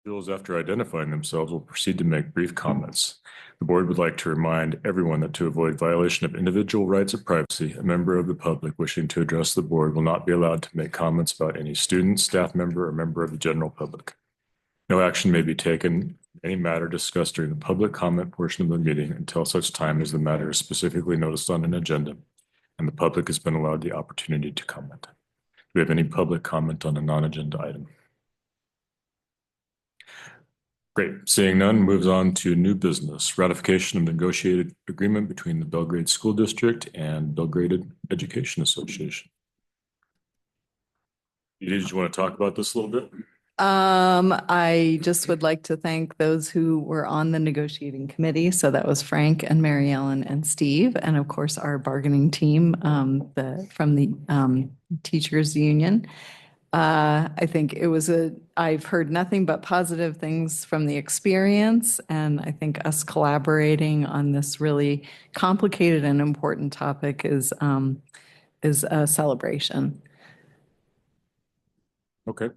Individuals, after identifying themselves, will proceed to make brief comments. The board would like to remind everyone that to avoid violation of individual rights of privacy, a member of the public wishing to address the board will not be allowed to make comments about any student, staff member, or member of the general public. No action may be taken any matter discussed during the public comment portion of the meeting until such time as the matter is specifically noticed on an agenda and the public has been allowed the opportunity to comment. Do we have any public comment on a non-agenda item? Great. Seeing none, moves on to new business. Ratification of negotiated agreement between the Belgrade School District and Belgrade Education Association. Did you want to talk about this a little bit? I just would like to thank those who were on the negotiating committee. So that was Frank and Mary Ellen and Steve, and of course our bargaining team, from the teachers union. I think I've heard nothing but positive things from the experience, and I think us collaborating on this really complicated and important topic is a celebration. Okay.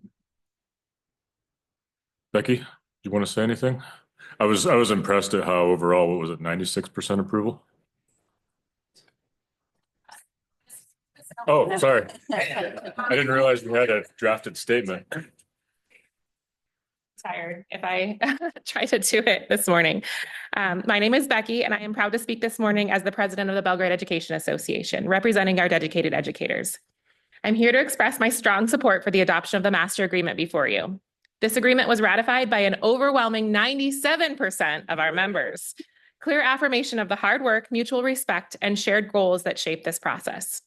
Becky, do you want to say anything? I was impressed at how overall, what was it, 96% approval? Oh, sorry. I didn't realize we had a drafted statement. Tired if I try to do it this morning. My name is Becky, and I am proud to speak this morning as the president of the Belgrade Education Association, representing our dedicated educators. I'm here to express my strong support for the adoption of the master agreement before you. This agreement was ratified by an overwhelming 97% of our members. Clear affirmation of the hard work, mutual respect, and shared goals that shape this process.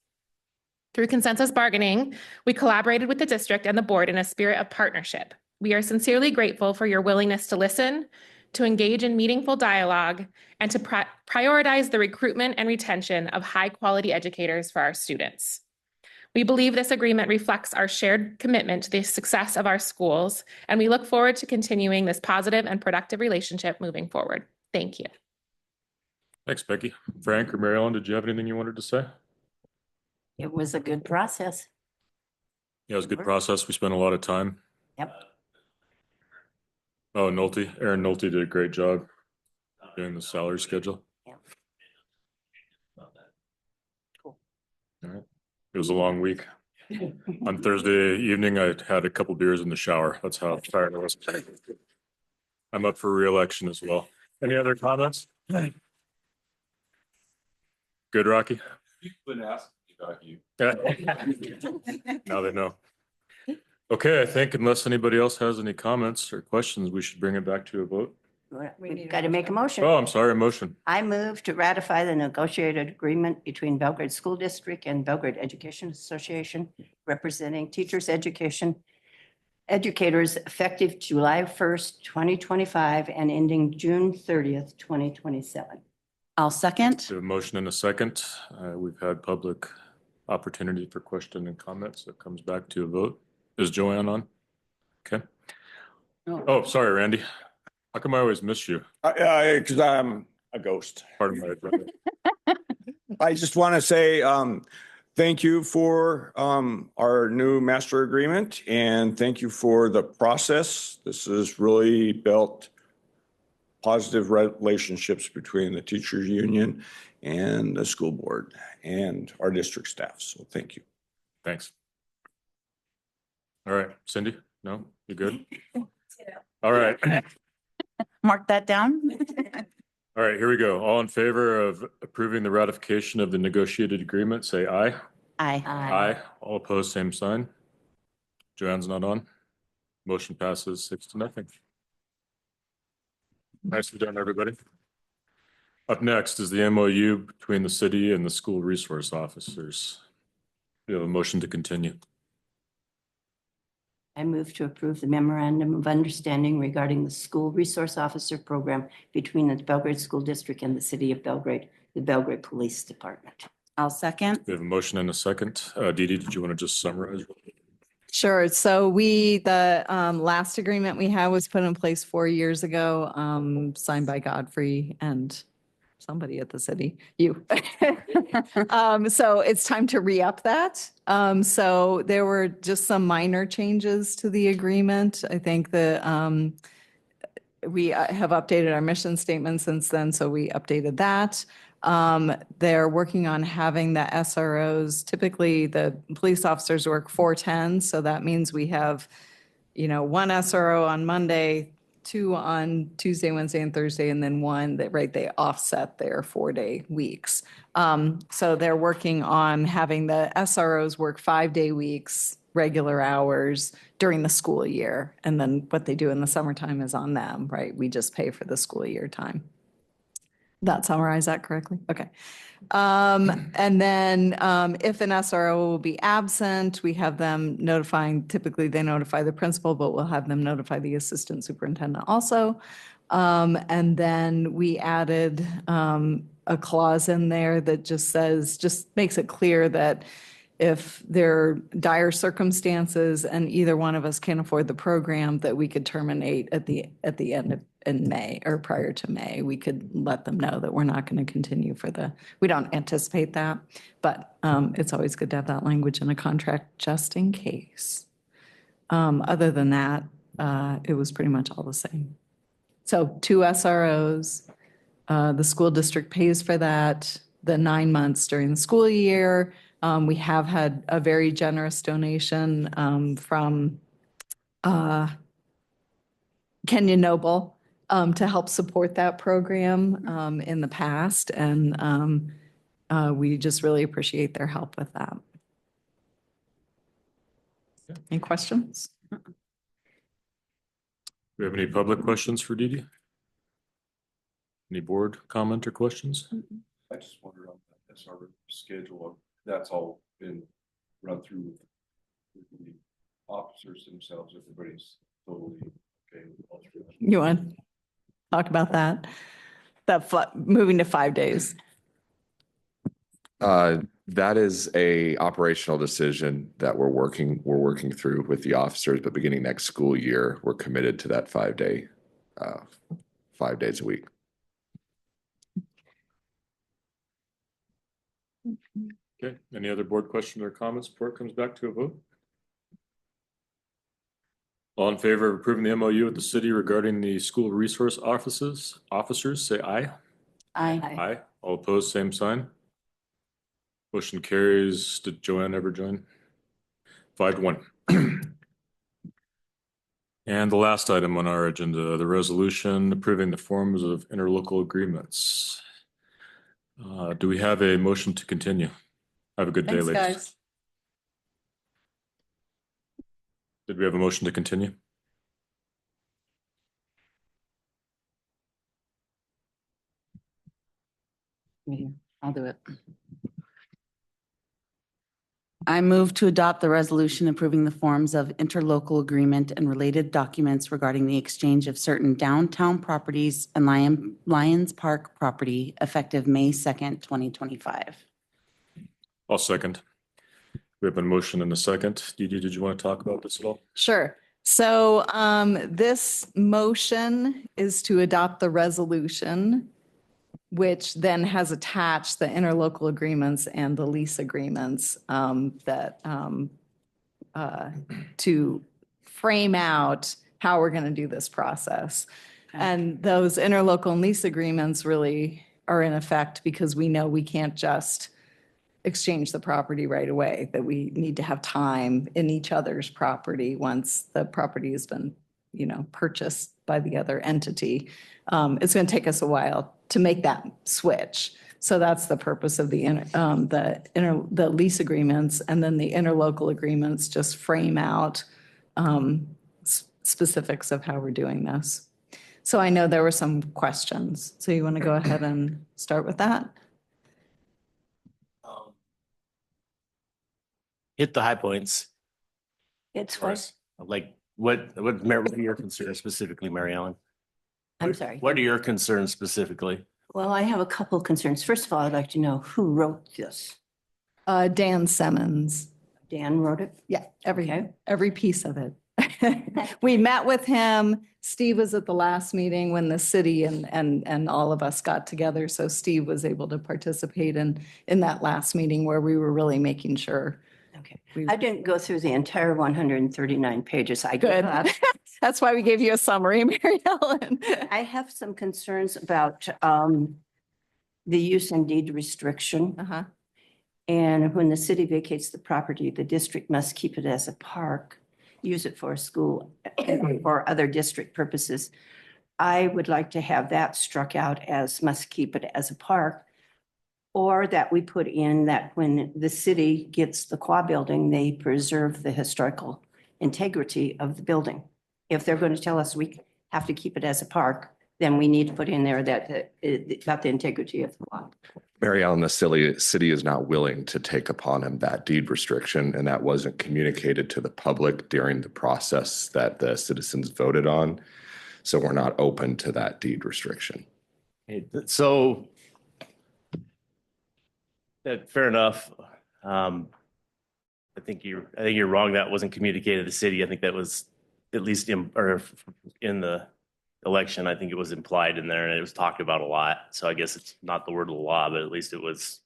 Through consensus bargaining, we collaborated with the district and the board in a spirit of partnership. We are sincerely grateful for your willingness to listen, to engage in meaningful dialogue, and to prioritize the recruitment and retention of high-quality educators for our students. We believe this agreement reflects our shared commitment to the success of our schools, and we look forward to continuing this positive and productive relationship moving forward. Thank you. Thanks, Becky. Frank or Mary Ellen, did you have anything you wanted to say? It was a good process. Yeah, it was a good process. We spent a lot of time. Yep. Oh, Aaron Nolte did a great job doing the salary schedule. Yep. Cool. All right. It was a long week. On Thursday evening, I had a couple beers in the shower. That's how tired I was. I'm up for re-election as well. Any other comments? Good, Rocky? Yeah. Now they know. Okay, I think unless anybody else has any comments or questions, we should bring it back to a vote. We've got to make a motion. Oh, I'm sorry, a motion. I move to ratify the negotiated agreement between Belgrade School District and Belgrade Education Association, representing teachers' educators effective July 1st, 2025 and ending June 30th, 2027. I'll second. We have a motion and a second. We've had public opportunity for question and comments. So it comes back to a vote. Is Joanne on? Okay. Oh, sorry, Randy. How come I always miss you? Because I'm a ghost. Pardon my brother. I just want to say thank you for our new master agreement, and thank you for the process. This has really built positive relationships between the teachers union and the school board and our district staff. So thank you. Thanks. All right, Cindy? No, you good? All right. Mark that down. All right, here we go. All in favor of approving the ratification of the negotiated agreement, say aye. Aye. Aye. All opposed, same sign. Joanne's not on. Motion passes 6-0. Nicely done, everybody. Up next is the MOU between the city and the school resource officers. We have a motion to continue. I move to approve the memorandum of understanding regarding the school resource officer program between the Belgrade School District and the city of Belgrade, the Belgrade Police Department. I'll second. We have a motion and a second. Dee Dee, did you want to just summarize? Sure. So the last agreement we had was put in place 4 years ago, signed by Godfrey and somebody at the city, you. So it's time to re-up that. So there were just some minor changes to the agreement. I think we have updated our mission statement since then, so we updated that. They're working on having the SROs, typically the police officers work 4/10, so that means we have, one SRO on Monday, two on Tuesday, Wednesday, and Thursday, and then one that, right, they offset their 4-day weeks. So they're working on having the SROs work 5-day weeks, regular hours during the school year. And then what they do in the summertime is on them, right? We just pay for the school year time. That summarize that correctly? Okay. And then if an SRO will be absent, we have them typically they notify the principal, but we'll have them notify the assistant superintendent also. And then we added a clause in there that just makes it clear that if there are dire circumstances and either one of us can't afford the program, that we could terminate at the end of in May or prior to May. We could let them know that we're not going to continue we don't anticipate that, but it's always good to have that language in a contract just in case. Other than that, it was pretty much all the same. So 2 SROs, the school district pays for that, the 9 months during the school year. We have had a very generous donation from Kenya Noble to help support that program in the past. And we just really appreciate their help with that. Any questions? Do we have any public questions for Dee Dee? Any board comment or questions? I just wonder on that SR schedule, that's all been run through with the officers themselves, everybody's totally okay with all three. You want to talk about that? Moving to 5 days. That is a operational decision that we're working through with the officers, but beginning next school year, we're committed to that 5 days a week. Okay, any other board questions or comments before it comes back to a vote? All in favor of approving the MOU with the city regarding the school resource officers, say aye. Aye. Aye. All opposed, same sign. Motion carries. Did Joanne ever join? 5-1. And the last item on our agenda, the resolution approving the forms of interlocal agreements. Do we have a motion to continue? Have a good day, Thanks, ladies. guys. Did we have a motion to continue? I'll do it. I move to adopt the resolution approving the forms of interlocal agreement and related documents regarding the exchange of certain downtown properties and Lions Park property effective May 2nd, 2025. I'll second. We have a motion and a second. Dee Dee, did you want to talk about this at all? Sure. So this motion is to adopt the resolution, which then has attached the interlocal agreements and the lease agreements to frame out how we're going to do this process. And those interlocal and lease agreements really are in effect because we know we can't just exchange the property right away, that we need to have time in each other's property once the property has been, purchased by the other entity. It's going to take us a while to make that switch. So that's the purpose of the lease agreements, and then the interlocal agreements just frame out specifics of how we're doing this. So I know there were some questions. So you want to go ahead and start with that? Hit the high points. It's what? Like what are your concerns specifically, Mary Ellen? I'm sorry. What are your concerns specifically? Well, I have a couple of concerns. First of all, I'd like to know who wrote this. Dan Simmons. Dan wrote it? Yeah, every piece of it. We met with him. Steve was at the last meeting when the city and all of us got together. So Steve was able to participate in that last meeting where we were really making sure. Okay. we- I didn't go through the entire 139 pages. I Good. did. That's why we gave you a summary, Mary Ellen. I have some concerns about the use and deed restriction. Uh-huh. And when the city vacates the property, the district must keep it as a park, use it for a school or other district purposes. I would like to have that struck out as must keep it as a park. Or that we put in that when the city gets the Qua building, they preserve the historical integrity of the building. If they're going to tell us we have to keep it as a park, then we need to put in there that about the integrity of the Qua. Mary Ellen, the city is not willing to take upon him that deed restriction, and that wasn't communicated to the public during the process that the citizens voted on. So we're not open to that deed restriction. So fair enough. I think you're wrong. That wasn't communicated to the city. I think that was at least in the election. I think it was implied in there and it was talked about a lot. So I guess it's not the word of the law, but at least there was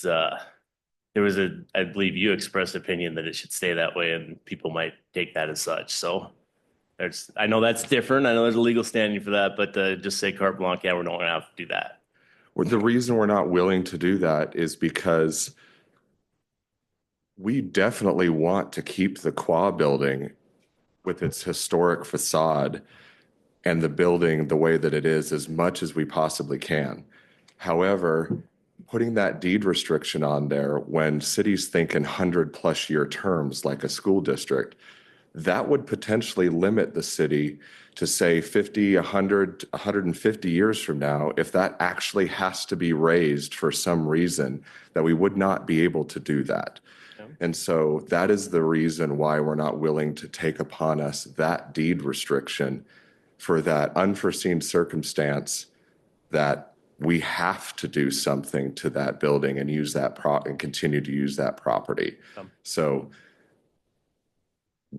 I believe you expressed opinion that it should stay that way and people might take that as such. So I know that's different. I know there's a legal standing for that, but just say carte blanche, yeah, we don't want to have to do that. Well, the reason we're not willing to do that is because we definitely want to keep the Qua building with its historic facade and the building the way that it is as much as we possibly can. However, putting that deed restriction on there when cities think in 100+ year terms like a school district, that would potentially limit the city to say 50, 100, 150 years from now, if that actually has to be raised for some reason, that we would not be able to do that. Yeah. And so that is the reason why we're not willing to take upon us that deed restriction for that unforeseen circumstance that we have to do something to that building and use that and continue to use that property. So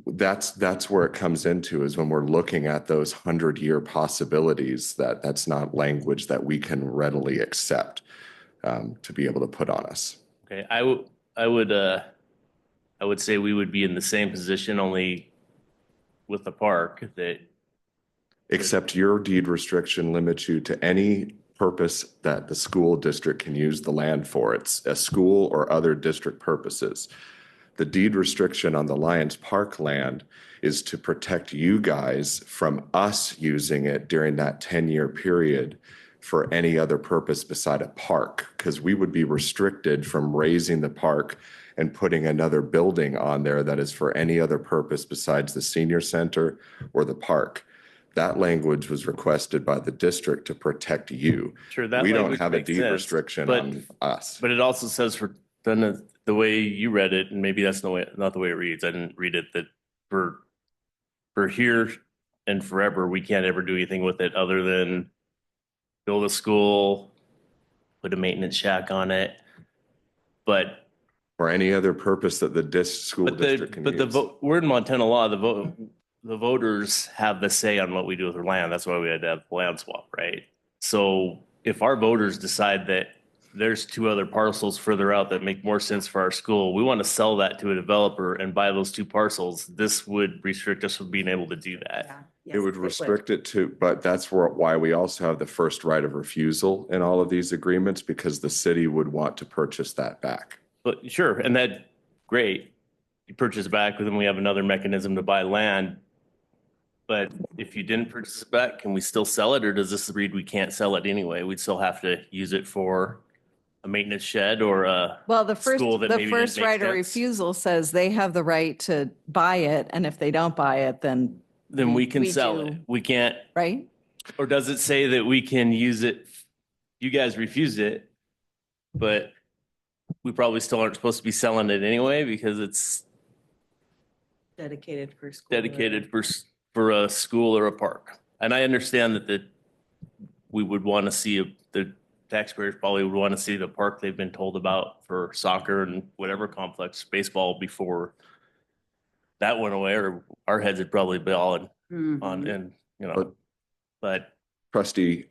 that's where it comes into, is when we're looking at those 100-year possibilities, that's not language that we can readily accept to be able to put on us. Okay, I would say we would be in the same position, only with the park that. Except your deed restriction limits you to any purpose that the school district can use the land for. It's a school or other district purposes. The deed restriction on the Lions Park land is to protect you guys from us using it during that 10-year period for any other purpose beside a park, because we would be restricted from raising the park and putting another building on there that is for any other purpose besides the senior center or the park. That language was requested by the district to protect you. Sure, that we don't language have a makes deed sense, restriction but- on us. But it also says for then the way you read it, and maybe that's not the way it reads. I didn't read it that for here and forever, we can't ever do anything with it other than build a school, put a maintenance shack on it. But Or any other purpose that the school district can use. we're in Montana law. The voters have the say on what we do with our land. That's why we had to have land swap, right? So if our voters decide that there's two other parcels further out that make more sense for our school, we want to sell that to a developer and buy those two parcels, this would restrict us from being able to do that. It would restrict it to, but that's why we also have the first right of refusal in all of these agreements, because the city would want to purchase that back. But sure, and that, great. You purchase back, but then we have another mechanism to buy land. But if you didn't purchase it back, can we still sell it, or does this read we can't sell it anyway? We'd still have to use it for a maintenance shed or a Well, the first school that maybe didn't make right of sense. refusal says they have the right to buy it, and if they don't buy it, then we can we sell do. it. We can't, right? or does it say that we can use it? You guys refused it, but we probably still aren't supposed to be selling it anyway because it's Dedicated for school. dedicated for a school or a park. And I understand that we would want to see the taxpayers probably would want to see the park they've been told about for soccer and whatever complex, baseball before that went away, or our heads would probably be all on, Mhm. and, you know, but Trustee,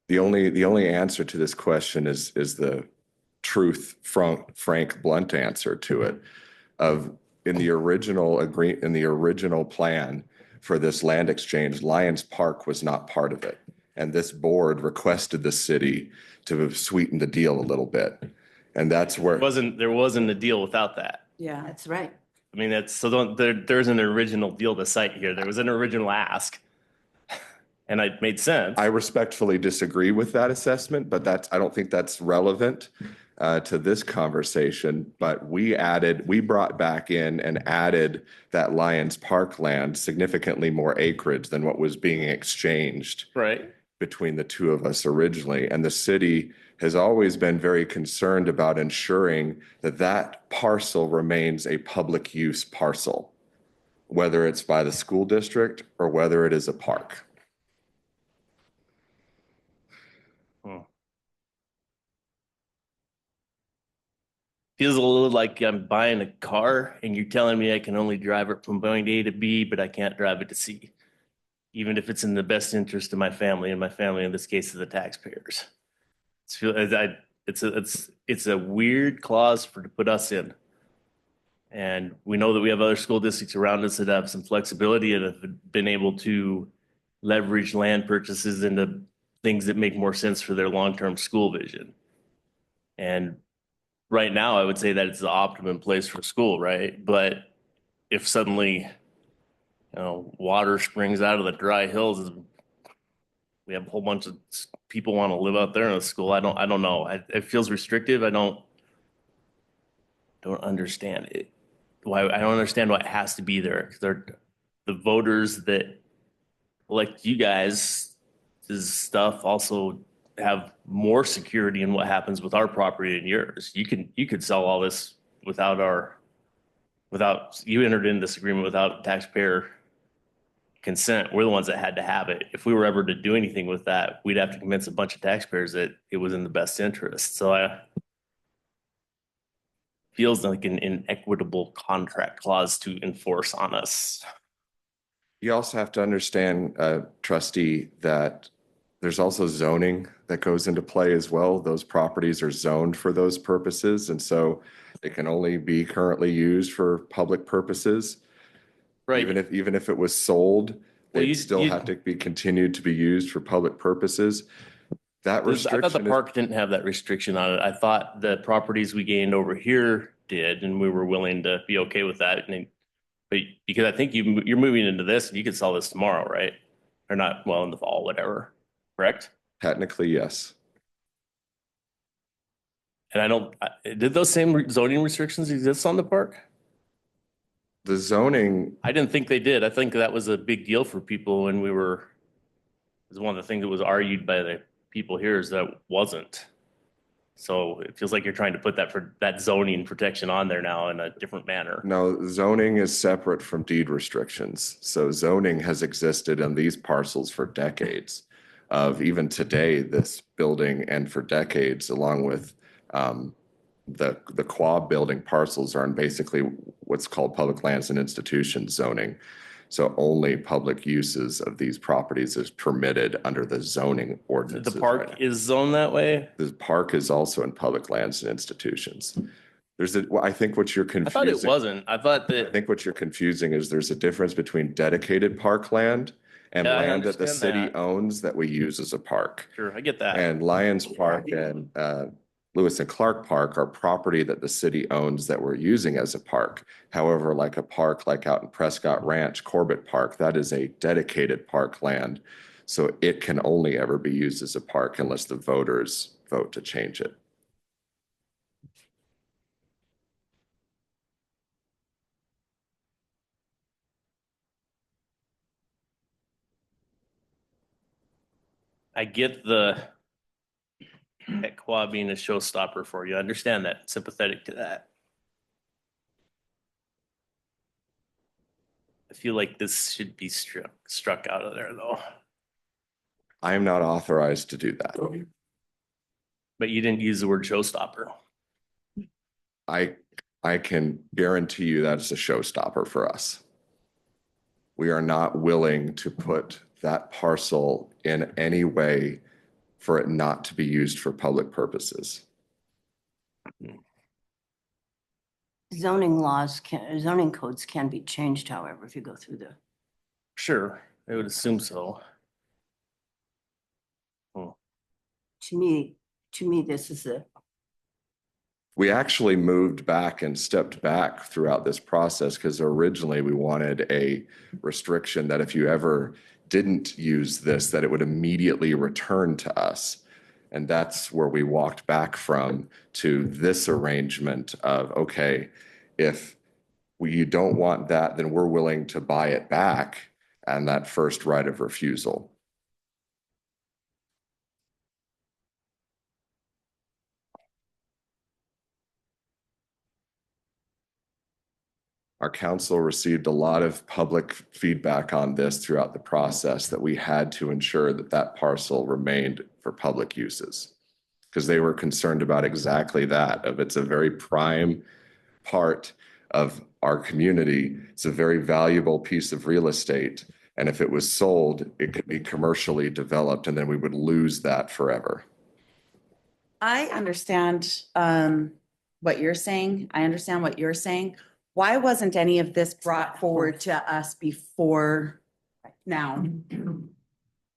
the only answer to this question is the frank, blunt answer to it of in the original plan for this land exchange, Lions Park was not part of it. And this board requested the city to sweeten the deal a little bit. And that's where there wasn't a deal without that. Yeah. That's right. I mean, there's an original deal to cite here. There was an original ask. And it made sense. I respectfully disagree with that assessment, but I don't think that's relevant to this conversation. But we brought back in and added that Lions Park land, significantly more acreage than what was being exchanged Right. between the two of us originally. And the city has always been very concerned about ensuring that that parcel remains a public use parcel, whether it's by the school district or whether it is a park. Feels a little like I'm buying a car and you're telling me I can only drive it from point A to B, but I can't drive it to C, even if it's in the best interest of my family, and my family in this case is the taxpayers. It's a weird clause to put us in. And we know that we have other school districts around us that have some flexibility and have been able to leverage land purchases into things that make more sense for their long-term school vision. And right now, I would say that it's the optimum place for school, right? But if suddenly, water springs out of the dry hills, we have a whole bunch of people want to live out there in the school. I don't know. It feels restrictive. I don't understand it. I don't understand why it has to be there. They're the voters that elect you guys. This stuff also have more security in what happens with our property than yours. You could sell all this without you entered in this agreement without taxpayer consent. We're the ones that had to have it. If we were ever to do anything with that, we'd have to convince a bunch of taxpayers that it was in the best interest. So feels like an inequitable contract clause to enforce on us. You also have to understand, trustee, that there's also zoning that goes into play as well. Those properties are zoned for those purposes, and so they can only be currently used for public purposes. Right. Even if it was sold, Well, they'd still have to be continued to be used for public purposes. That I thought the restriction park didn't have that restriction on it. I thought the properties we gained over here did, and we were willing to be okay with that. But because I think you're moving into this, and you could sell this tomorrow, right? Or not? Well, in the fall, whatever. Correct? Technically, yes. And did those same zoning restrictions exist on the park? The zoning, I didn't think they did. I think that was a big deal for people when it was one of the things that was argued by the people here is that it wasn't. So it feels like you're trying to put that zoning protection on there now in a different manner. no, zoning is separate from deed restrictions. So zoning has existed on these parcels for decades. Of even today, this building, and for decades, along with the Quab building parcels, are in basically what's called public lands and institutions zoning. So only public uses of these properties is permitted under the zoning ordinances. The park is zoned that way? The park is also in public lands and institutions. I think what you're I confusing. thought it wasn't. I think what you're confusing is there's a difference between dedicated parkland and Yeah, I land that the understand city that. owns that we use as a park. Sure, I get that. And Lions Park and Lewis and Clark Park are property that the city owns that we're using as a park. However, like a park like out in Prescott Ranch, Corbett Park, that is a dedicated park land. So it can only ever be used as a park unless the voters vote to change it. I get the Quad being a showstopper for you. I understand that. Sympathetic to that. I feel like this should be struck out of there, though. I am not authorized to do that. But you didn't use the word showstopper. I I can guarantee you that's a showstopper for us. We are not willing to put that parcel in any way for it not to be used for public purposes. Zoning codes can be changed, however, if you go through the. Sure, I would assume so. To me, this is We actually moved back and stepped back throughout this process because originally we wanted a restriction that if you ever didn't use this, that it would immediately return to us. And that's where we walked back from to this arrangement of, okay, if you don't want that, then we're willing to buy it back and that first right of refusal. Our council received a lot of public feedback on this throughout the process that we had to ensure that that parcel remained for public uses because they were concerned about exactly that. It's a very prime part of our community. It's a very valuable piece of real estate. And if it was sold, it could be commercially developed and then we would lose that forever. I understand what you're saying. I understand what you're saying. Why wasn't any of this brought forward to us before now?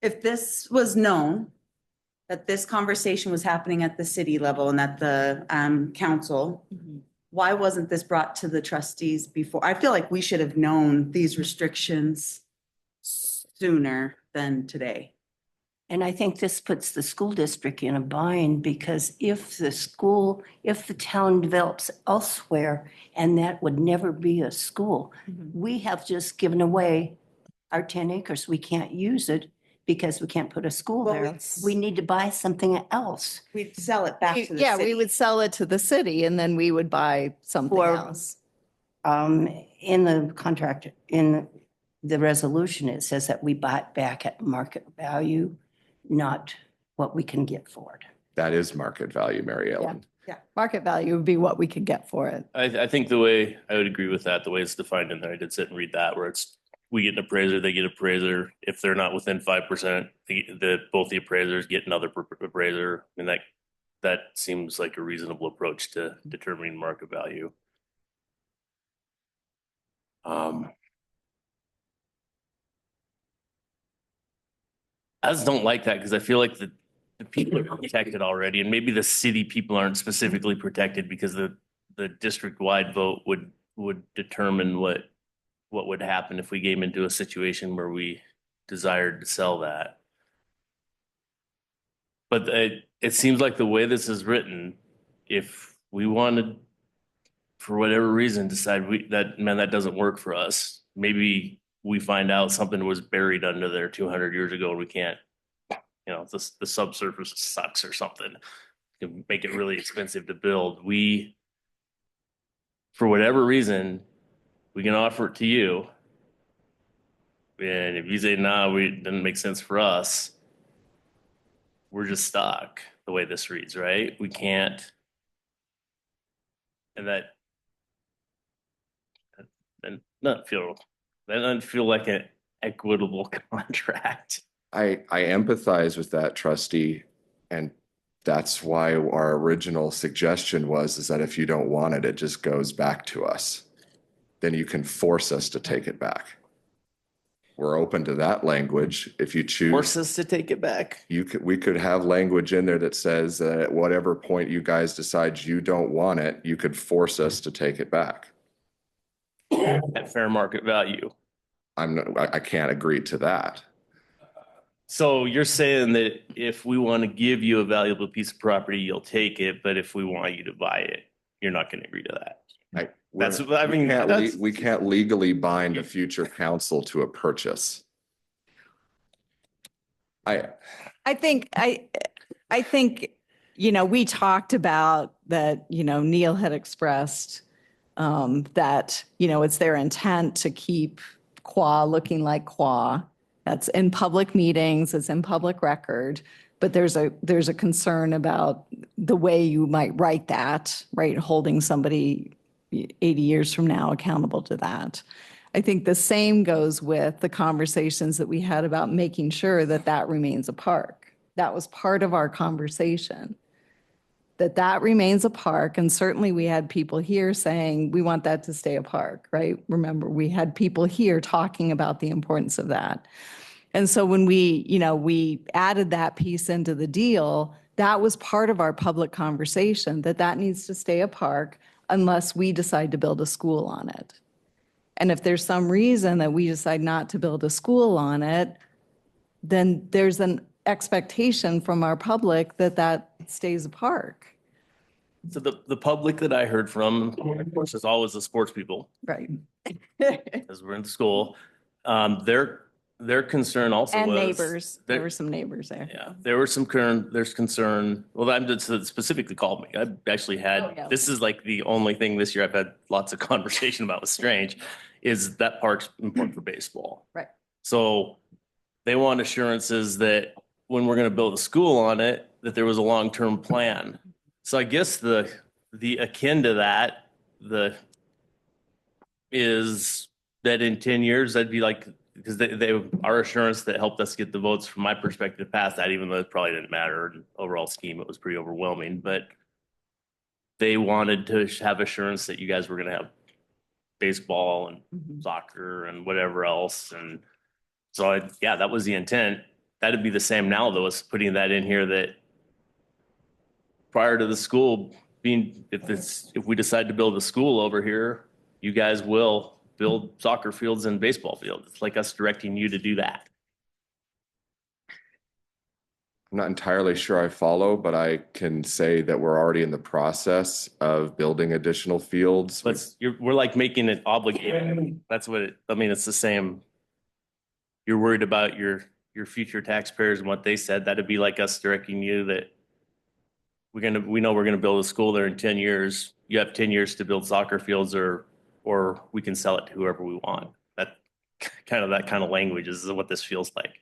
If this was known, that this conversation was happening at the city level and at the council, why wasn't this brought to the trustees before? I feel like we should have known these restrictions sooner than today. and I think this puts the school district in a bind because if the town develops elsewhere and that would never be a school, we have just given away our 10 acres. We can't use it because we can't put a school Well, there. We need to buy something else. We'd sell it back to the Yeah, city. we would sell it to the city and then we would buy something Or- else. In the contract, in the resolution, it says that we buy it back at market value, not what we can get for it. That is market value, Mary Ellen. Market value would be what we could get for it. I think the way I would agree with that, the way it's defined in there, I did sit and read that where it's, we get an appraiser, they get an appraiser. If they're not within 5%, both the appraisers get another appraiser. I mean, that seems like a reasonable approach to determining market value. I just don't like that because I feel like the people are protected already, and maybe the city people aren't specifically protected because the district-wide vote would determine what would happen if we came into a situation where we desired to sell that. But it seems like the way this is written, if we wanted, for whatever reason, decide that doesn't work for us, maybe we find out something was buried under there 200 years ago and we can't, the subsurface sucks or something, to make it really expensive to build. For whatever reason, we can offer it to you. And if you say, nah, it doesn't make sense for us, we're just stuck the way this reads, right? We can't. And that doesn't feel like an equitable contract. I empathize with that, trustee, and that's why our original suggestion is that if you don't want it, it just goes back to us. Then you can force us to take it back. We're open to that language. If you choose, Force us to take it back. we could have language in there that says that at whatever point you guys decide you don't want it, you could force us to take it back. At fair market value. I can't agree to that. So you're saying that if we want to give you a valuable piece of property, you'll take it, but if we want you to buy it, you're not going to agree to that. We can't legally bind a future council to a purchase. I think, we talked about that, Neil had expressed that, it's their intent to keep Quah looking like Quah. That's in public meetings, it's in public record, but there's a concern about the way you might write that, right? Holding somebody 80 years from now accountable to that. I think the same goes with the conversations that we had about making sure that that remains a park. That was part of our conversation, that that remains a park. And certainly we had people here saying, we want that to stay a park, right? Remember, we had people here talking about the importance of that. And so when we added that piece into the deal, that was part of our public conversation, that that needs to stay a park unless we decide to build a school on it. And if there's some reason that we decide not to build a school on it, then there's an expectation from our public that that stays a park. So the public that I heard from, of course, is always the sports people, Right. as we're in school. Their concern also And was. neighbors, there were some neighbors there. Yeah, there were some there's concern. Well, I'm just specifically called me. I've actually had, Oh, yeah. this is like the only thing this year I've had lots of conversation about with Strange, is that park's important for baseball. Right. So they want assurances that when we're going to build a school on it, that there was a long-term plan. So I guess the akin to that, is that in 10 years, I'd be like, because they our assurance that helped us get the votes from my perspective past that, even though it probably didn't matter in overall scheme, it was pretty overwhelming, but they wanted to have assurance that you guys were going to have baseball and soccer and whatever else. And so yeah, that was the intent. That'd be the same now though, is putting that in here that prior to the school being, if we decide to build a school over here, you guys will build soccer fields and baseball fields. It's like us directing you to do that. I'm not entirely sure I follow, but I can say that we're already in the process of building additional fields. But we're like making it obligated. That's what it's the same. You're worried about your future taxpayers and what they said. That'd be like us directing you that we know we're gonna build a school there in 10 years. You have 10 years to build soccer fields or we can sell it to whoever we want. That kind of language is what this feels like.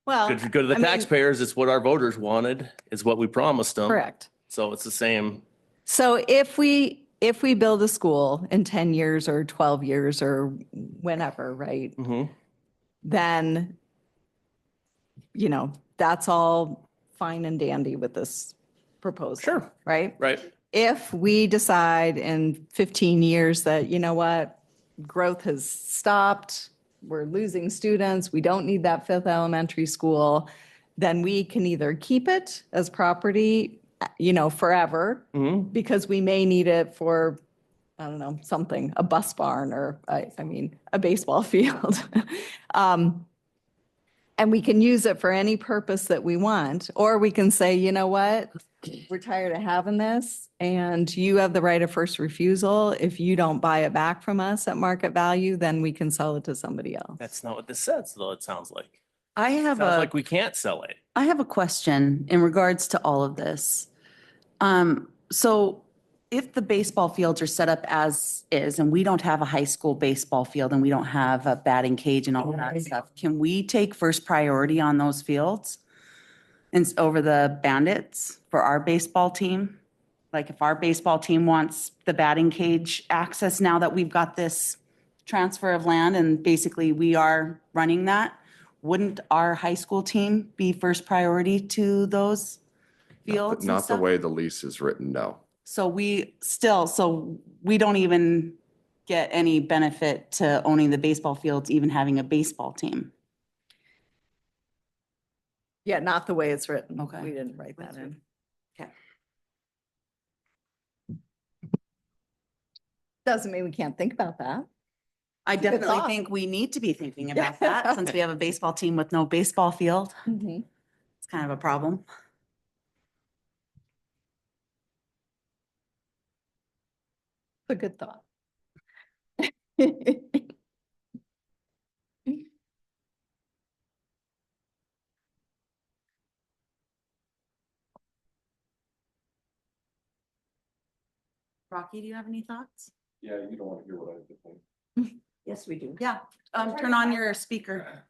Well, If you go to the I mean, taxpayers, it's what our voters wanted, it's what we promised them. correct. So it's the same. So if we build a school in 10 years or 12 years or whenever, right? Mhm. Then, that's all fine and dandy with this proposal. Sure. Right? Right. If we decide in 15 years that, you know what, growth has stopped, we're losing students, we don't need that fifth elementary school, then we can either keep it as property, forever, because we may need it for, I don't know, something, a bus barn or, a baseball field. And we can use it for any purpose that we want, or we can say, you know what, we're tired of having this and you have the right of first refusal. If you don't buy it back from us at market value, then we can sell it to somebody else. That's not what this says, though, it sounds like. I have Sounds like we can't sell it. I have a question in regards to all of this. So if the baseball fields are set up as is, and we don't have a high school baseball field and we don't have a batting cage and all of that stuff, can we take first priority on those fields and over the Bandits for our baseball team? Like if our baseball team wants the batting cage access now that we've got this transfer of land and basically we are running that, wouldn't our high school team be first priority to those fields and Not the stuff? way the lease is written, no. So we don't even get any benefit to owning the baseball fields, even having a baseball team. Yeah, not the way it's written. Okay. We didn't write that in. Okay. Doesn't mean we can't think about that. I Good definitely thought. think we need to be thinking about that since we have a baseball team with no baseball field. Mhm. It's kind of a problem. It's a good thought. Rocky, do you have any thoughts? Yeah, you don't want to hear what I have to think. Yes, we do. Yeah, turn on your speaker.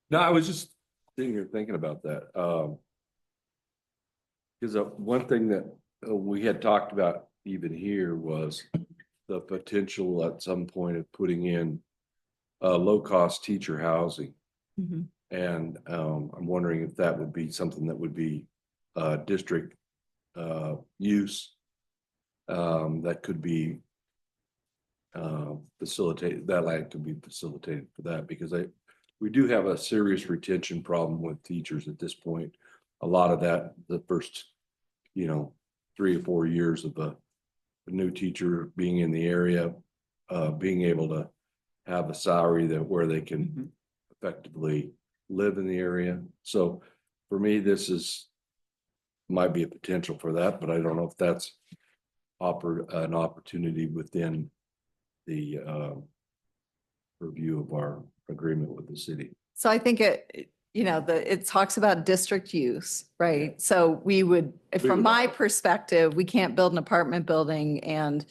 No, I was just sitting here thinking about that. Because one thing that we had talked about even here was the potential at some point of putting in low-cost teacher housing. Mhm. And I'm wondering if that would be something that would be district use that could be facilitated, that land could be facilitated for that, because we do have a serious retention problem with teachers at this point. A lot of that, the first, 3 or 4 years of a new teacher being in the area, being able to have a salary where they can effectively live in the area. So for me, might be a potential for that, but I don't know if that's an opportunity within the review of our agreement with the city. So I think it talks about district use, right? So we would, from my perspective, we can't build an apartment building and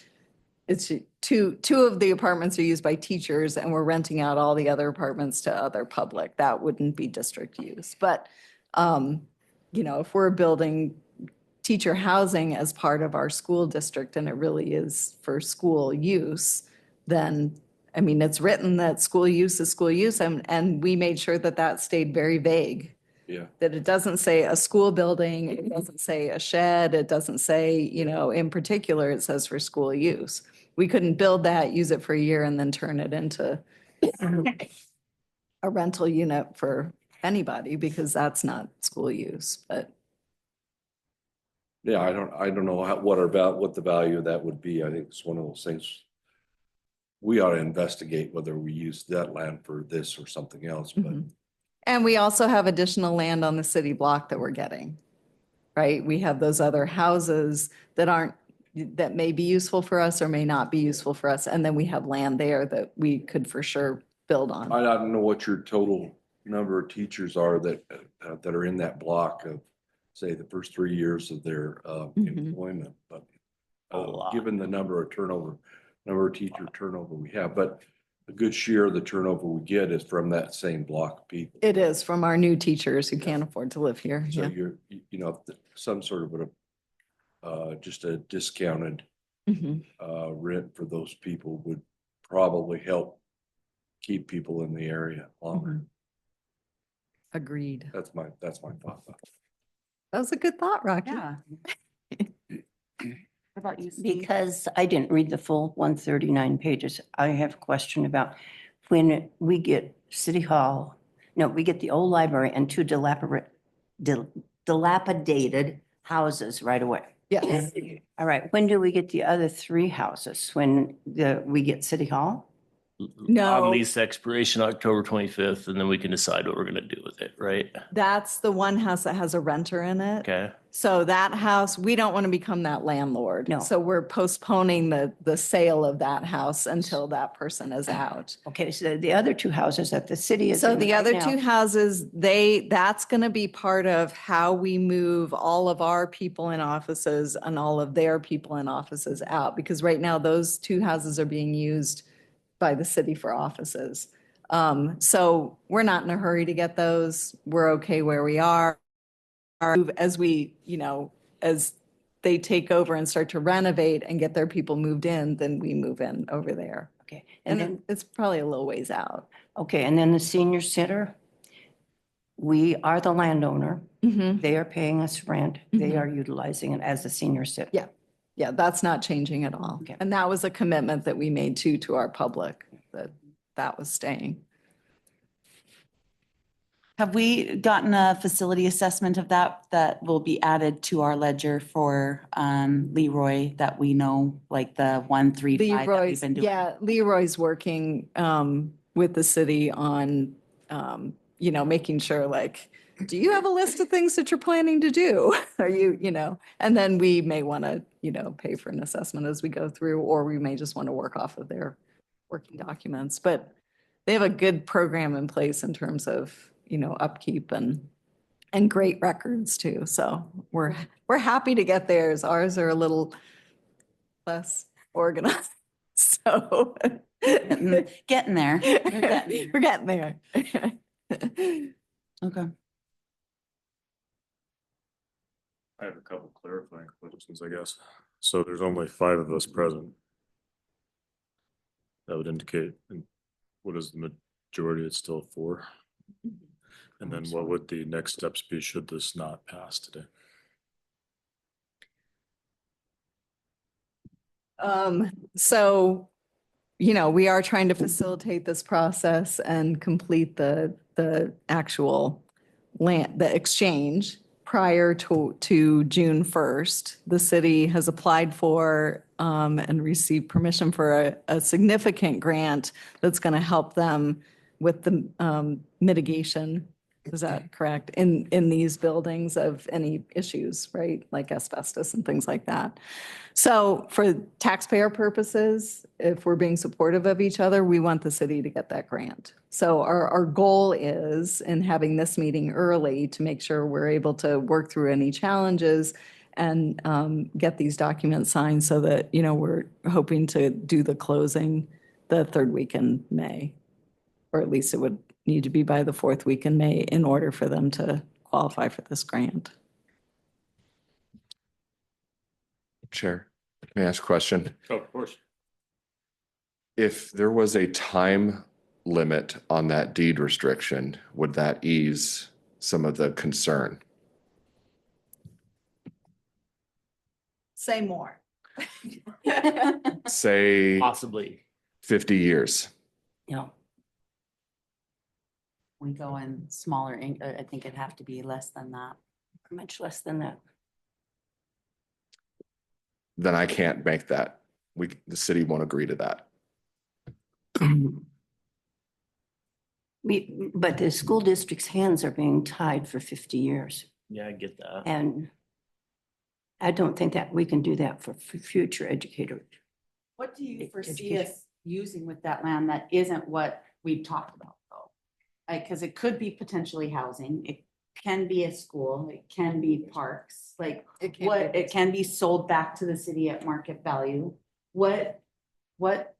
it's two of the apartments are used by teachers and we're renting out all the other apartments to other public. That wouldn't be district use. But, if we're building teacher housing as part of our school district and it really is for school use, then, I mean, it's written that school use is school use and we made sure that that stayed very vague. Yeah. That it doesn't say a school building, it doesn't say a shed, it doesn't say, in particular, it says for school use. We couldn't build that, use it for a year and then turn it into a rental unit for anybody because that's not school use, but. Yeah, I don't know what the value of that would be. I think it's one of those things. We ought to investigate whether we use that land for this or something else, but. And we also have additional land on the city block that we're getting, right? We have those other houses that may be useful for us or may not be useful for us. And then we have land there that we could for sure build on. I don't know what your total number of teachers are that are in that block of, say, the first 3 years of their employment, but given the number of teacher turnover we have, but a good share of the turnover we get is from that same block of people. It is from our new teachers who can't afford to live here. So Yeah. some sort of just a discounted rent for those people would probably help keep people in the area longer. Agreed. That's my thought. That was a good thought, Rocky. Yeah. What about you, Steve? Because I didn't read the full 139 pages, I have a question about when we get City Hall, no, we get the old library and two dilapidated houses right away. Yes. All right, when do we get the other 3 houses? When we get City Hall? No. On lease expiration October 25th, and then we can decide what we're gonna do with it, right? That's the one house that has a renter in it. Okay. So that house, we don't want to become that landlord. No. So we're postponing the sale of that house until that person is out. Okay, so the other 2 houses that the city is. So in the right other now- 2 houses, that's going to be part of how we move all of our people in offices and all of their people in offices out. Because right now, those 2 houses are being used by the city for offices. So we're not in a hurry to get those. We're okay where we are. As as they take over and start to renovate and get their people moved in, then we move in over there. Okay, And and then, then it's probably a little ways out. okay, and then the senior center, we are the landowner. They are paying us rent. They are utilizing it as a senior center. Yeah. Yeah, that's not changing at all. Okay. And that was a commitment that we made to our public, that was staying. Have we gotten a facility assessment of that will be added to our ledger for Leroy that we know, like the 135 that we've been doing? Yeah, Leroy's working with the city on, making sure do you have a list of things that you're planning to do? Are and then we may want to, pay for an assessment as we go through, or we may just want to work off of their working documents. But they have a good program in place in terms of, upkeep and great records too. So we're happy to get theirs. Ours are a little less organized. So Getting there. we're getting there. Okay. I have a couple clarifying questions, I guess. So there's only 5 of us present. That would indicate, and what is the majority? It's still 4. And then what would the next steps be should this not pass today? So, we are trying to facilitate this process and complete the actual the exchange prior to June 1st. The city has applied for and received permission for a significant grant that's going to help them with the mitigation. Is that correct? In these buildings of any issues, right? Like asbestos and things like that. So for taxpayer purposes, if we're being supportive of each other, we want the city to get that grant. So our goal is in having this meeting early to make sure we're able to work through any challenges and get these documents signed so that, we're hoping to do the closing the 3rd week in May. Or at least it would need to be by the 4th week in May in order for them to qualify for this grant. Chair, may I ask a question? Oh, of course. If there was a time limit on that deed restriction, would that ease some of the concern? Say more. Say Possibly. 50 years. We go in smaller, I think it'd have to be less than that. Much less than that. Then I can't make that. The city won't agree to that. But the school district's hands are being tied for 50 years. Yeah, I get that. And I don't think that we can do that for future educators. What do you foresee Education. us using with that land that isn't what we've talked about though? Because it could be potentially housing, it can be a school, it can be parks, like it can be sold back to the city at market value. What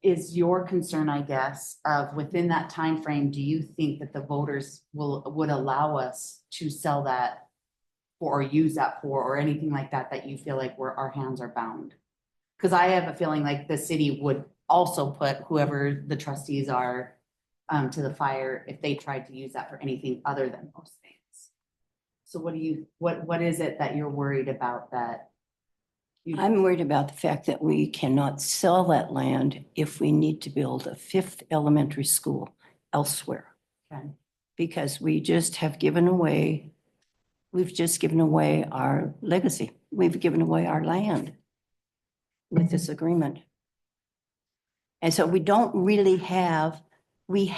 is your concern, I guess, of within that time frame? Do you think that the voters would allow us to sell that or use that for, or anything like that, that you feel like our hands are bound? Because I have a feeling like the city would also put whoever the trustees are to the fire if they tried to use that for anything other than those things. So what is it that you're worried about that? I'm worried about the fact that we cannot sell that land if we need to build a 5th elementary school elsewhere. Okay. Because we've just given away our legacy. We've given away our land with this agreement. And so we don't really have, we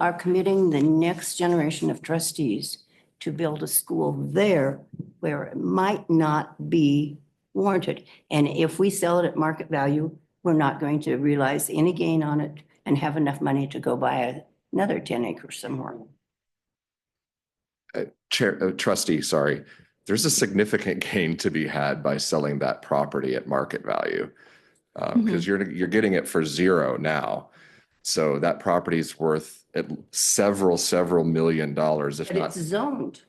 are committing the next generation of trustees to build a school there where it might not be warranted. And if we sell it at market value, we're not going to realize any gain on it and have enough money to go buy another 10 acres somewhere. Trustee, sorry. There's a significant gain to be had by selling that property at market value. Because you're getting it for 0 now. So that property is worth several $1 million, if But not. it's zoned.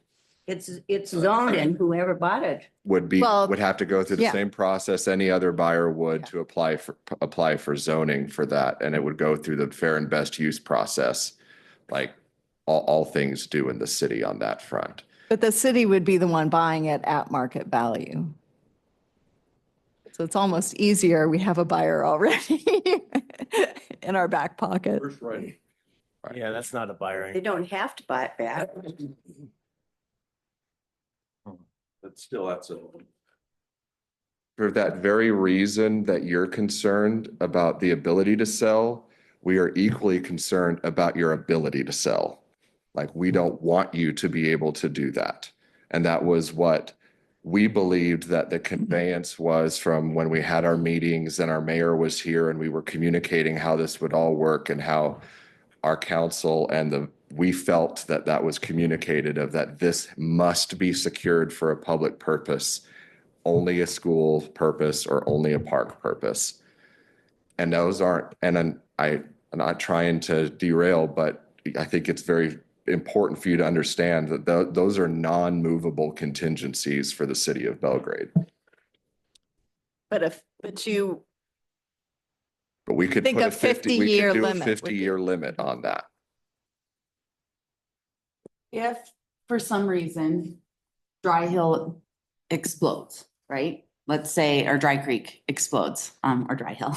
It's zoned and whoever bought it. Would have to go through the yeah. same process any other buyer would to apply for zoning for that. And it would go through the fair and best use process, like all things do in the city on that front. But the city would be the one buying it at market value. So it's almost easier. We have a buyer already in our back pocket. First right. Yeah, that's not a buyer. They don't have to buy it back. But still, that's a. For that very reason that you're concerned about the ability to sell, we are equally concerned about your ability to sell. Like, we don't want you to be able to do that. And that was what we believed that the conveyance was from when we had our meetings and our mayor was here and we were communicating how this would all work and how our council and we felt that that was communicated of that this must be secured for a public purpose, only a school purpose or only a park purpose. And those aren't, and I'm not trying to derail, but I think it's very important for you to understand that those are non-movable contingencies for the city of Belgrade. But But we could Think put a 50-year we could do a limit would be- 50-year limit on that. If for some reason Dry Hill explodes, right? Let's say, or Dry Creek explodes, or Dry Hill.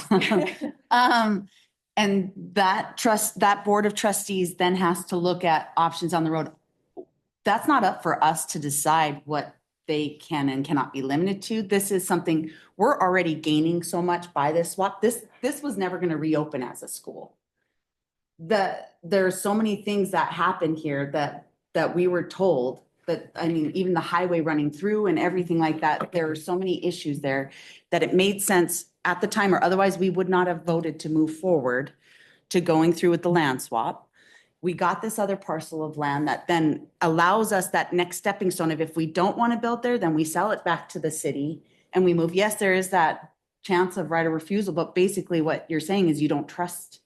And that board of trustees then has to look at options on the road. That's not up for us to decide what they can and cannot be limited to. This is something, we're already gaining so much by this swap. This was never going to reopen as a school. There are so many things that happened here that we were told that, I mean, even the highway running through and everything like that, there are so many issues there that it made sense at the time, or otherwise we would not have voted to move forward to going through with the land swap. We got this other parcel of land that then allows us that next stepping stone of, if we don't want to build there, then we sell it back to the city and we move. Yes, there is that chance of right of refusal, but basically what you're saying is you don't trust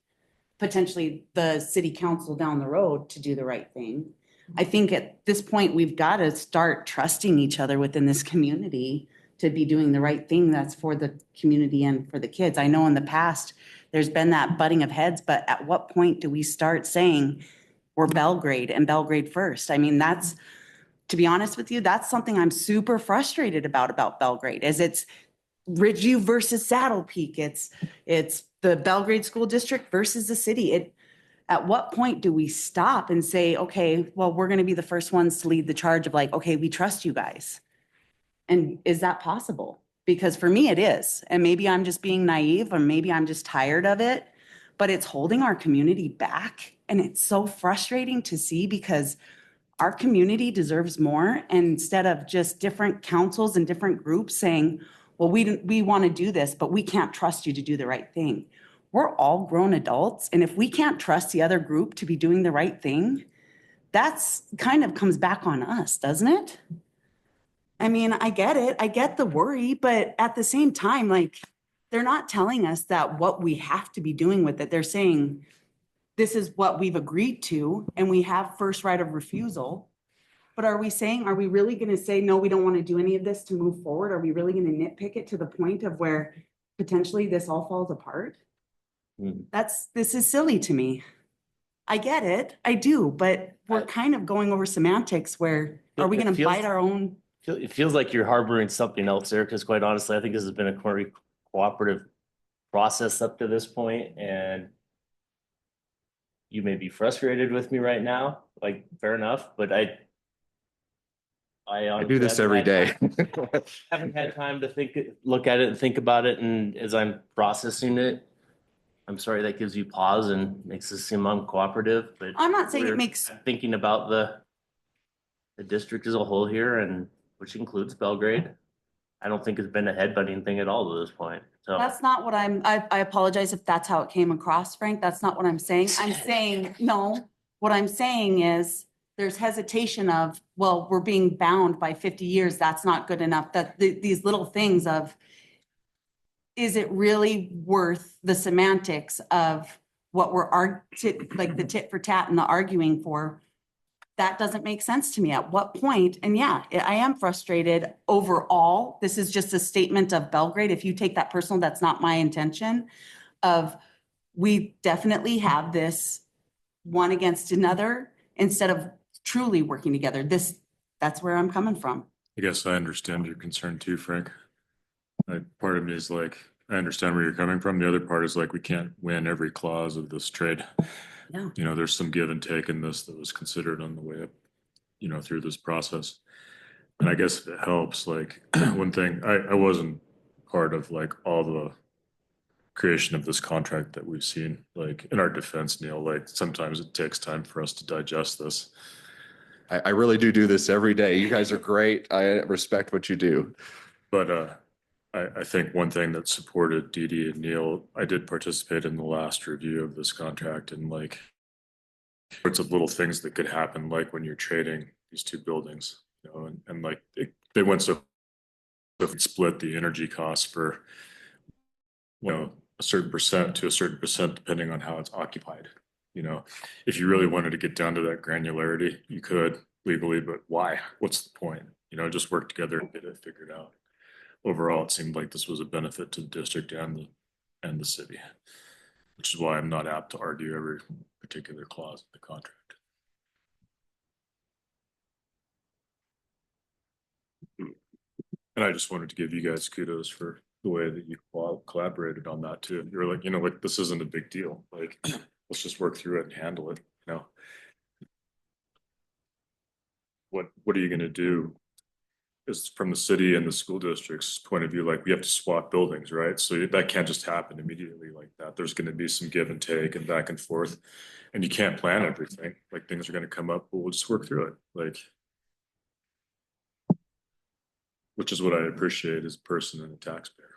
potentially the city council down the road to do the right thing. I think at this point, we've got to start trusting each other within this community to be doing the right thing that's for the community and for the kids. I know in the past, there's been that butting of heads, but at what point do we start saying we're Belgrade and Belgrade first? I mean, that's, to be honest with you, that's something I'm super frustrated about Belgrade, is it's Ridgeview versus Saddle Peak. It's the Belgrade School District versus the city. At what point do we stop and say, okay, well, we're going to be the first ones to lead the charge of like, okay, we trust you guys. And is that possible? Because for me, it is. And maybe I'm just being naive, or maybe I'm just tired of it, but it's holding our community back. And it's so frustrating to see, because our community deserves more. And instead of just different councils and different groups saying, well, we want to do this, but we can't trust you to do the right thing. We're all grown adults. And if we can't trust the other group to be doing the right thing, that's kind of comes back on us, doesn't it? I mean, I get it. I get the worry, but at the same time, like, they're not telling us that what we have to be doing with it. They're saying, this is what we've agreed to, and we have first right of refusal. But are we really going to say, no, we don't want to do any of this to move forward? Are we really going to nitpick it to the point of where potentially this all falls apart? This is silly to me. I get it. I do, but we're kind of going over semantics where, are we going to bite our own? It feels like you're harboring something else there, because quite honestly, I think this has been a cooperative process up to this point, and you may be frustrated with me right now, like, fair enough, but I do this every day. Haven't had time to look at it and think about it, and as I'm processing it, I'm sorry that gives you pause and makes us seem uncooperative, but I'm not saying it makes, thinking about the district as a whole here, and which includes Belgrade. I don't think it's been a headbutting thing at all to this point. So that's not what I apologize if that's how it came across, Frank. That's not what I'm saying. I'm saying, no, what I'm saying is there's hesitation of, well, we're being bound by 50 years. That's not good enough. That these little things of, is it really worth the semantics of what we're like the tit for tat and the arguing for? That doesn't make sense to me. At what point? And yeah, I am frustrated overall. This is just a statement of Belgrade. If you take that personal, that's not my intention. We definitely have this one against another instead of truly working together. That's where I'm coming from. I guess I understand your concern too, Frank. Part of me is like, I understand where you're coming from. The other part is like, we can't win every clause of this trade. Yeah. You know, there's some give and take in this that was considered on the way up, you know, through this process. And I guess if it helps, like, one thing, I wasn't part of like all the creation of this contract that we've seen. Like, in our defense, Neil, like, sometimes it takes time for us to digest this. I really do this every day. You guys are great. I respect what you do. But I think one thing that supported Dee Dee and Neil, I did participate in the last review of this contract, and like, sorts of little things that could happen, like when you're trading these two buildings, you know, and like they went so split the energy costs for, you know, a certain percent to a certain percent, depending on how it's occupied. You know, if you really wanted to get down to that granularity, you could legally, but why? What's the point? You know, just work together and get it figured out. Overall, it seemed like this was a benefit to the district and the city, which is why I'm not apt to argue every particular clause of the contract. And I just wanted to give you guys kudos for the way that you collaborated on that too. You're like, you know, like this isn't a big deal. Like, let's just work through it and handle it. You know, what are you going to do? Is from the city and the school district's point of view, like we have to swap buildings, right? So that can't just happen immediately like that. There's going to be some give and take and back and forth, and you can't plan everything. Like things are going to come up, but we'll just work through it. Like, which is what I appreciate as a person and a taxpayer.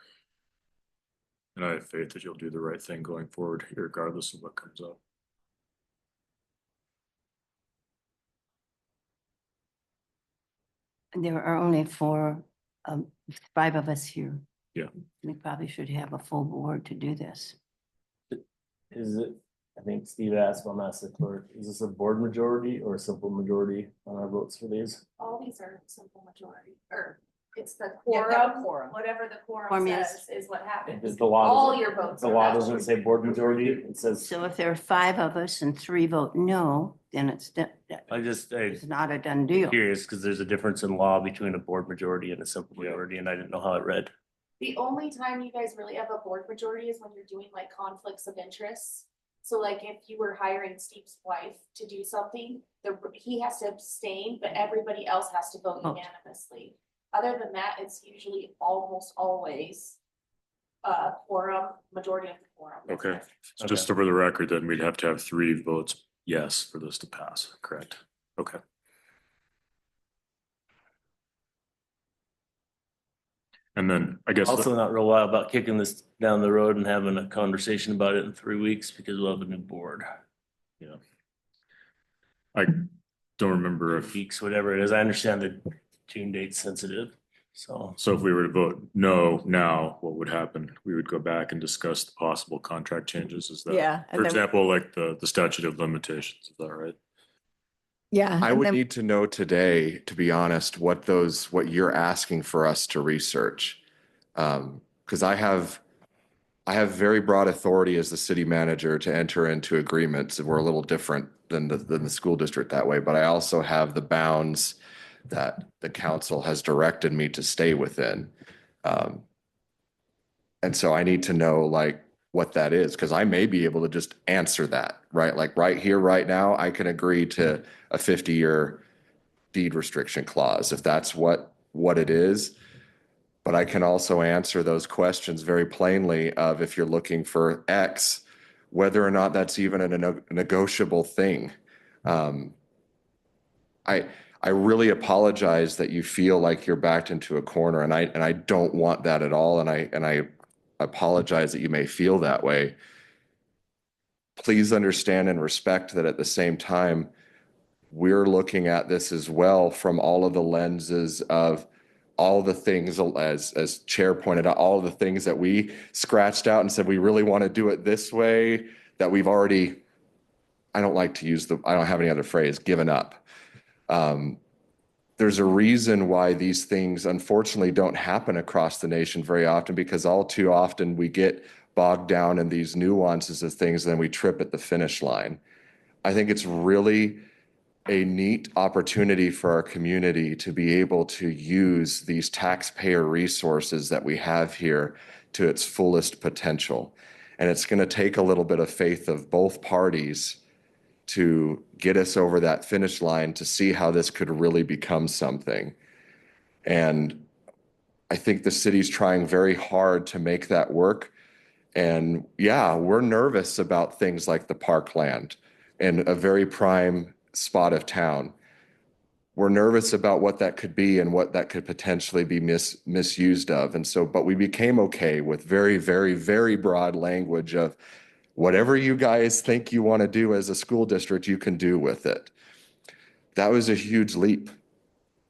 And I have faith that you'll do the right thing going forward, regardless of what comes up. There are only five of us here. Yeah. We probably should have a full board to do this. Is it, I think Steve asked, I'm asked the clerk, is this a board majority or a simple majority on our votes for these? All these are simple majority, or it's the Yeah, quorum, whatever the Quorum quorum is. says is what happens. Is the law, All your votes. the are law valid. doesn't say board majority, it says, So if there are five of us and three vote no, then it's not a done deal. curious because there's a difference in law between a board majority and a simple majority, and I didn't know how it read. The only time you guys really have a board majority is when you're doing like conflicts of interest. So like if you were hiring Steve's wife to do something, he has to abstain, but everybody else has to vote unanimously. Other than that, it's usually almost always quorum, majority of the quorum. Okay. So just for the record, then we'd have to have 3 votes yes for this to pass, correct? Okay. And then I guess Also not real wild about kicking this down the road and having a conversation about it in 3 weeks because we'll have a new board. yeah. I don't remember if Weeks, whatever it is. I understand the June date's sensitive, so. if we were to vote no now, what would happen? We would go back and discuss the possible contract changes. Is that, Yeah, and for then- example, like the statute of limitations? Is that right? Yeah. I and would then- need to know today, to be honest, what you're asking for us to research. Because I have very broad authority as the city manager to enter into agreements. We're a little different than the school district that way, but I also have the bounds that the council has directed me to stay within. And so I need to know like what that is, because I may be able to just answer that, right? Like right here, right now, I can agree to a 50-year deed restriction clause if that's what it is. But I can also answer those questions very plainly of if you're looking for X, whether or not that's even a negotiable thing. I really apologize that you feel like you're backed into a corner, and I don't want that at all. And I apologize that you may feel that way. Please understand and respect that at the same time, we're looking at this as well from all of the lenses of all the things, as Chair pointed out, all the things that we scratched out and said, we really want to do it this way, that we've already, I don't have any other phrase, given up. There's a reason why these things unfortunately don't happen across the nation very often, because all too often we get bogged down in these nuances of things and then we trip at the finish line. I think it's really a neat opportunity for our community to be able to use these taxpayer resources that we have here to its fullest potential. And it's going to take a little bit of faith of both parties to get us over that finish line to see how this could really become something. And I think the city's trying very hard to make that work. And yeah, we're nervous about things like the parkland and a very prime spot of town. We're nervous about what that could be and what that could potentially be misused of. And so, but we became okay with very, very, very broad language of whatever you guys think you want to do as a school district, you can do with it. That was a huge leap.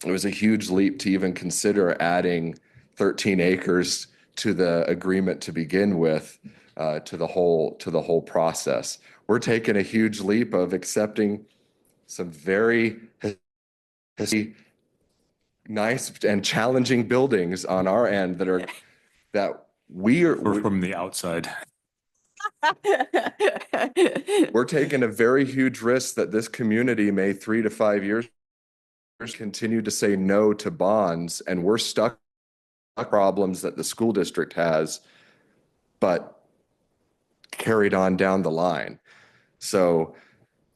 It was a huge leap to even consider adding 13 acres to the agreement to begin with, to the whole process. we're taking a huge leap of accepting some very nice and challenging buildings on our end that Or from the outside. we're taking a very huge risk that this community may 3 to 5 years continue to say no to bonds, and we're stuck with problems that the school district has, but carried on down the line. So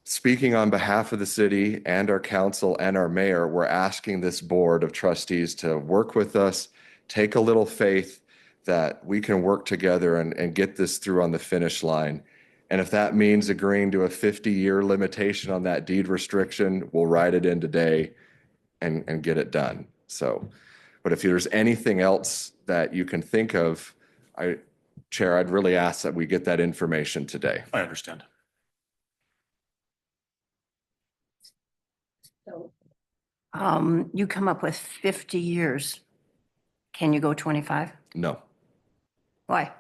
speaking on behalf of the city and our council and our mayor, we're asking this board of trustees to work with us, take a little faith that we can work together and get this through on the finish line. And if that means agreeing to a 50-year limitation on that deed restriction, we'll write it in today and get it done. So, but if there's anything else that you can think of, Chair, I'd really ask that we get that information today. I understand. You come up with 50 years. Can you go 25? No, Why?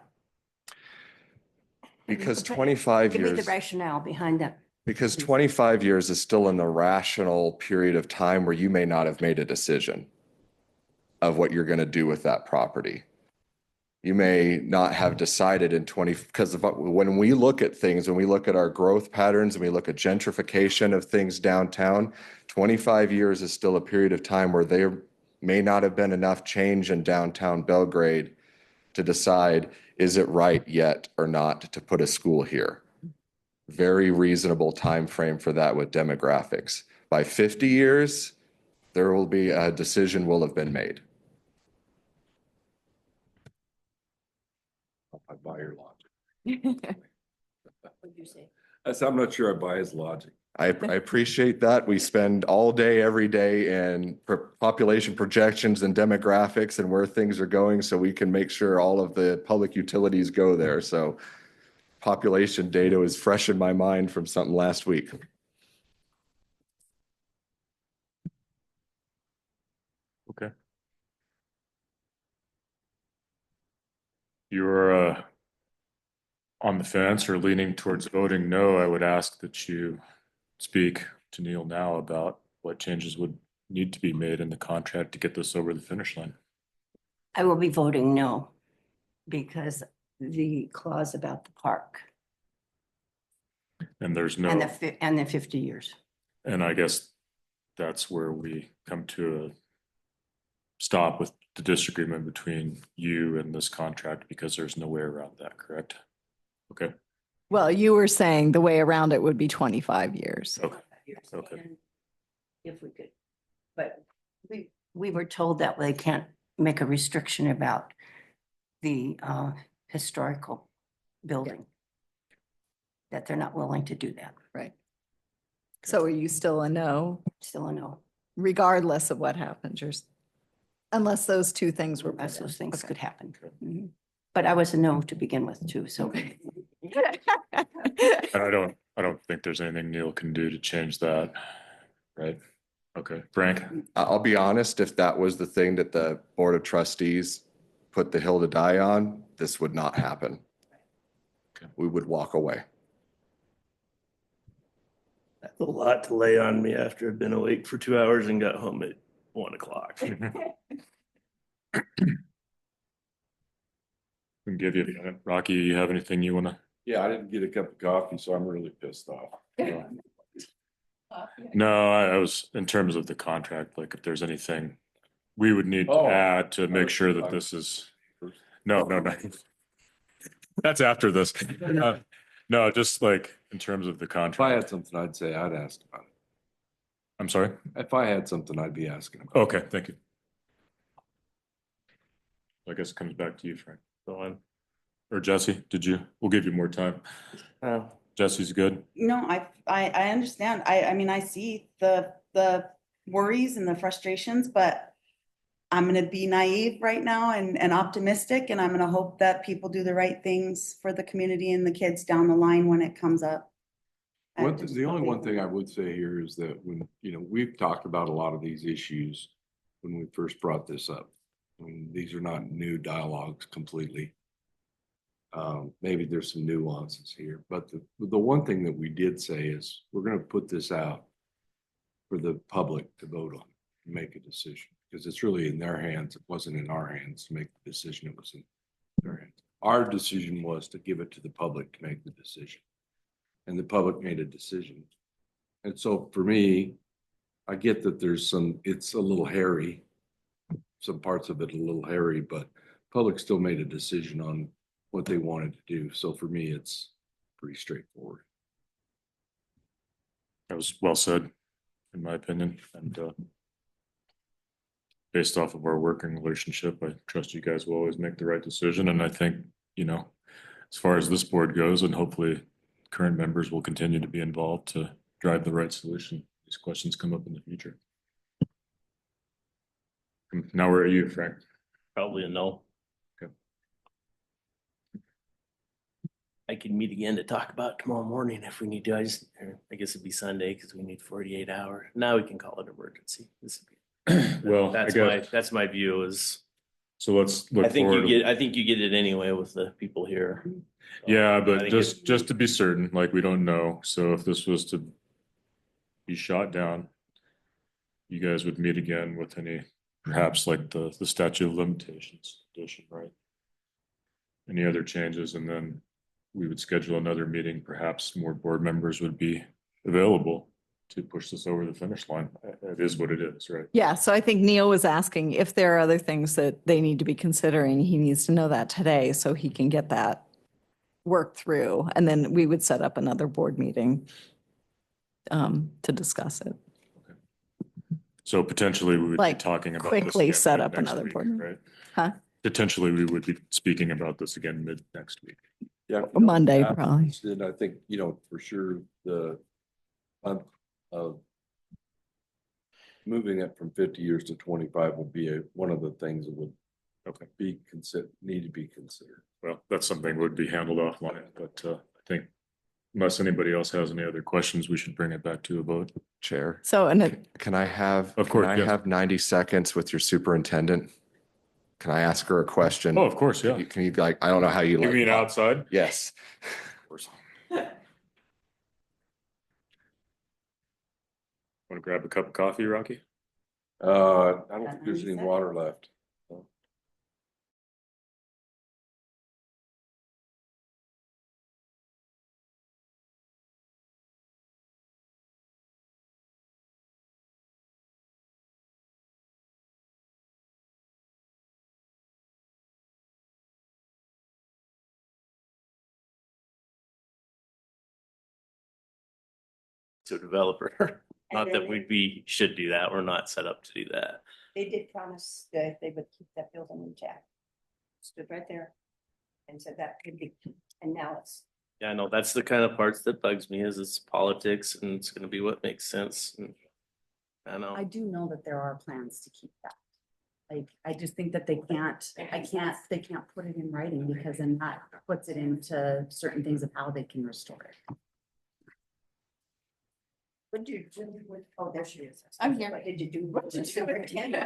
because 25 Give me the years, rationale behind that. because 25 years is still in the rational period of time where you may not have made a decision of what you're going to do with that property. You may not have decided in 20, because when we look at things, when we look at our growth patterns and we look at gentrification of things downtown, 25 years is still a period of time where there may not have been enough change in downtown Belgrade to decide, is it right yet or not to put a school here? Very reasonable time frame for that with demographics. By 50 years, there will be a decision will have been made. I buy your logic. What'd you say? I'm not sure I buy his logic. I appreciate that. We spend all day, every day in population projections and demographics and where things are going, so we can make sure all of the public utilities go there. So population data is fresh in my mind from something last week. Okay. You're on the fence or leaning towards voting no. I would ask that you speak to Neil now about what changes would need to be made in the contract to get this over the finish line. I will be voting no because the clause about the park And there's no, and the 50 years. and I guess that's where we come to a stop with the disagreement between you and this contract, because there's no way around that, correct? Okay. Well, you were saying the way around it would be 25 years. Okay. Okay. And if we could, but we were told that they can't make a restriction about the historical building. That they're not willing to do that. Right. So are you still a no, Still a no. regardless of what happens? Unless those two things were Unless those things Okay. could happen. Mhm. But I was a no to begin with too, so. And I don't think there's anything Neil can do to change that, right? Okay, Frank? I'll be honest, if that was the thing that the Board of Trustees put the hill to die on, this would not happen. Okay. We would walk away. That's a lot to lay on me after I've been awake for 2 hours and got home at 1 o'clock. We can give you a minute. Rocky, you have anything you wanna? Yeah, I didn't get a cup of coffee, so I'm really pissed off. No, I was, in terms of the contract, like if there's anything we would need to Oh. add to make sure that this is, no. That's after this. No, just like in terms of the If I contract. had something, I'd say I'd ask about it. I'm sorry? If I had something, I'd be asking about it. Okay, thank you. I guess it comes back to you, Frank. So I'm, Or Jesse, we'll give you more time. Jesse's good. No, I understand. I mean, I see the worries and the frustrations, but I'm gonna be naive right now and optimistic, and I'm gonna hope that people do the right things for the community and the kids down the line when it comes up. The only one thing I would say here is that when, we've talked about a lot of these issues when we first brought this up. I mean, these are not new dialogues completely. Maybe there's some nuances here, but the one thing that we did say is we're gonna put this out for the public to vote on, make a decision, because it's really in their hands. It wasn't in our hands to make the decision. It was in their hands. Our decision was to give it to the public to make the decision. And the public made a decision. And so for me, I get that it's a little hairy. Some parts of it a little hairy, but public still made a decision on what they wanted to do. So for me, it's pretty straightforward. That was well said, in my opinion, and based off of our working relationship, I trust you guys will always make the right decision. And I think, as far as this board goes, and hopefully current members will continue to be involved to drive the right solution. These questions come up in the future. Now where are you, Frank? Probably a no. Okay. I can meet again to talk about it tomorrow morning if we need to. I guess it'd be Sunday because we need 48 hours. Now we can call it emergency. Well, that's my view is. So let's look I think forward. I think you get it anyway with the people here. Yeah, I but think just to be certain, like we don't know. So if this was to be shot down, you guys would meet again with any, perhaps like the statute of limitations addition, right? Any other changes, and then we would schedule another meeting. Perhaps more board members would be available to push this over the finish line. It is what it is, right? Yeah, so I think Neil was asking if there are other things that they need to be considering. He needs to know that today so he can get that worked through. And then we would set up another board meeting to discuss it. So potentially we would be Like, talking about this quickly again set mid up next another week, board meeting. right? Huh? Potentially we would be speaking about this again mid next week. Yeah. Monday, Yeah, probably. And I think, for sure, the of moving it from 50 years to 25 would be one of the things that would need to be considered. Well, that's something would be handled offline, but I think unless anybody else has any other questions, we should bring it back to a vote. Chair, So, and can I have, Of course, can I yes. have 90 seconds with your superintendent? Can I ask her a question? Oh, of course, yeah. Can you like, I don't know how you You like. mean outside? Yes. Want to grab a cup of coffee, Rocky? I don't think there's any water left. To a developer, not that should do that. We're not set up to do that. They did promise that they would keep that building intact. Stood right there and said that could be, and now it's. Yeah, I know that's the kind of parts that bugs me is it's politics and it's gonna be what makes sense. And I know. I do know that there are plans to keep that. Like, I just think that they can't put it in writing because then that puts it into certain things of how they can restore it. What did you, oh, there she is. I'm here. What did you do? What did you do?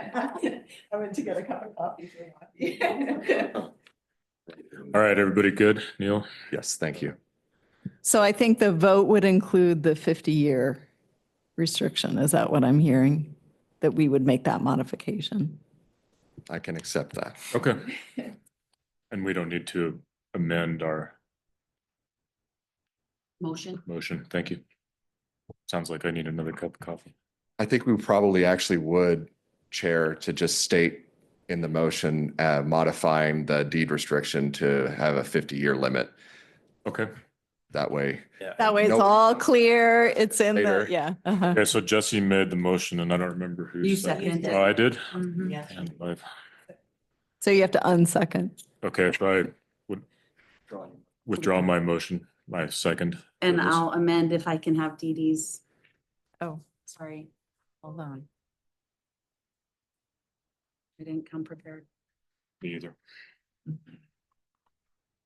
I went to get a cup of coffee for Rocky. All right, everybody good? Neil? Yes, thank you. so I think the vote would include the 50-year restriction. Is that what I'm hearing? That we would make that modification? I can accept that. Okay. And we don't need to amend our Motion? motion. Thank you. Sounds like I need another cup of coffee. I think we probably actually would, Chair, to just state in the motion, modifying the deed restriction to have a 50-year limit. Okay. That way. Yeah. That way it's Nope. all clear. It's in the, Later. yeah. uh-huh. Okay, so Jesse made the motion and I don't remember who You seconded. seconded. Oh, I did? Mhm. Yeah. And I've- So you have to unsecond. Okay, if I would withdraw my motion, my second. And for this. I'll amend if I can have Dee Dee's. Oh, Sorry, hold on. I didn't come prepared. Me either.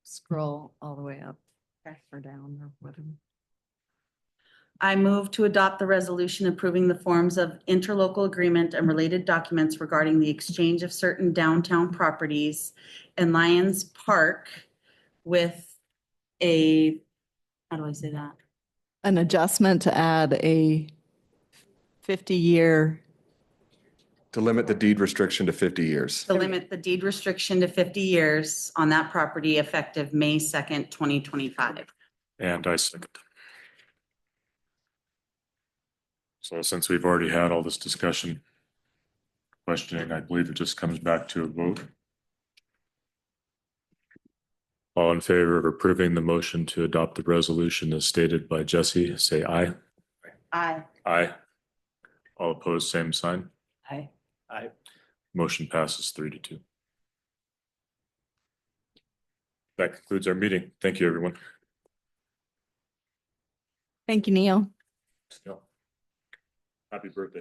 scroll all the way up or down or whatever. I move to adopt the resolution approving the forms of interlocal agreement and related documents regarding the exchange of certain downtown properties in Lions Park with a, how do I say that? An adjustment to add a 50-year, To limit the deed restriction to 50 years. To limit the deed restriction to 50 years on that property effective May 2nd, 2025. And I second. So since we've already had all this discussion, questioning, I believe it just comes back to a vote. All in favor of approving the motion to adopt the resolution as stated by Jesse, say aye. Aye. Aye. All opposed, same sign. Aye. Aye. Motion passes 3-2. That concludes our meeting. Thank you, everyone. thank you, Neil. Happy birthday.